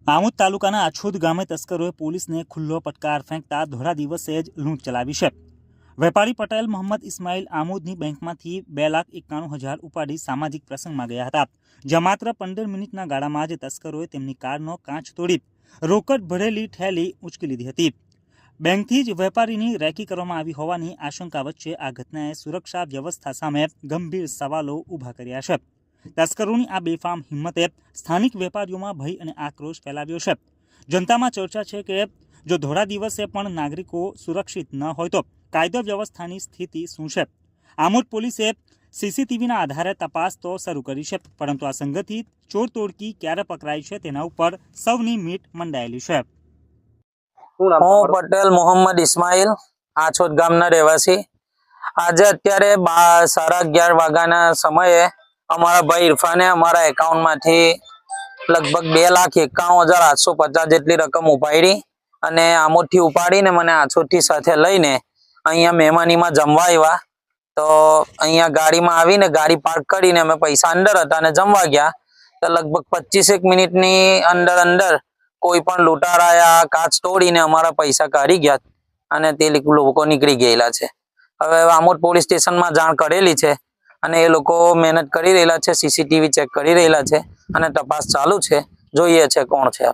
આમોદ તાલુકાના આછોદ ગામે તસ્કરોએ પોલીસને ખુલ્લો પડકાર ફેંકતા ધોળા દિવસે જ લૂંટ ચલાવી છે। વેપારી પટેલ મોહમ્મદ ઇસ્માઇલ આમોદની બેંકમાંથી 2,91,000 ઉપાડી સામાજિક પ્રસંગમાં ગયા હતા, જ્યાં માત્ર 15 મિનિટના ગાળામાં જ તસ્કરોએ તેમની કારનો કાચ તોડી રોકડ ભરેલી થેલી ઉંચકી લીધી હતી। બેંકથી જ વેપારીની રેકી કરવામાં આવી હોવાની આશંકા વચ્ચે આ ઘટનાએ સુરક્ષા વ્યવસ્થા સામે ગંભીર સવાલો ઊભા કર્યા છે। તસ્કરોની આ બેફામ હિંમતે સ્થાનિક વેપારીઓમાં ભય અને આક્રોશ ફેલાવ્યો છે। જનતામાં ચર્ચા છે કે જો ધોળા દિવસે પણ નાગરિકો સુરક્ષિત ન હોય તો કાયદો વ્યવસ્થાની સ્થિતિ શું છે? આમોદ પોલીસે સીસીટીવીના આધારે તપાસ તો શરૂ કરી છે, પરંતુ આ સંગઠિત ચોર તોડકી ક્યારે પકડાય છે તેના ઉપર સૌની મીટ મંડાયેલી છે। હું પટેલ મોહમ્મદ ઇસ્માઇલ આછોદ ગામના રહેવાસી। આજે અત્યારે 11:30 વાગ્યાના સમયે અમારા ભાઈ ઇરફાને અમારા એકાઉન્ટમાંથી લગભગ 2,51,850 જેટલી રકમ ઉપાડી અને આમોદથી ઉપાડીને મને આછોદથી સાથે લઈને અહીંયા મહેમાનીમાં જમવા આવ્યા। તો અહીંયા ગાડીમાં આવીને ગાડી પાર્ક કરીને અમે પૈસા અંદર હતા અને જમવા ગયા તો લગભગ 25 મિનિટની અંદર કોઈ પણ લૂંટારાયા કાચ તોડીને અમારા પૈસા કાઢી ગયા અને તે લોકો નીકળી ગયેલા છે। હવે આમોદ પોલીસ સ્ટેશનમાં જાણ કરેલી છે અને એ લોકો મહેનત કરી રહેલા છે, સીસીટીવી ચેક કરી રહેલા છે અને તપાસ ચાલુ છે। જોઈએ છે કોણ છે।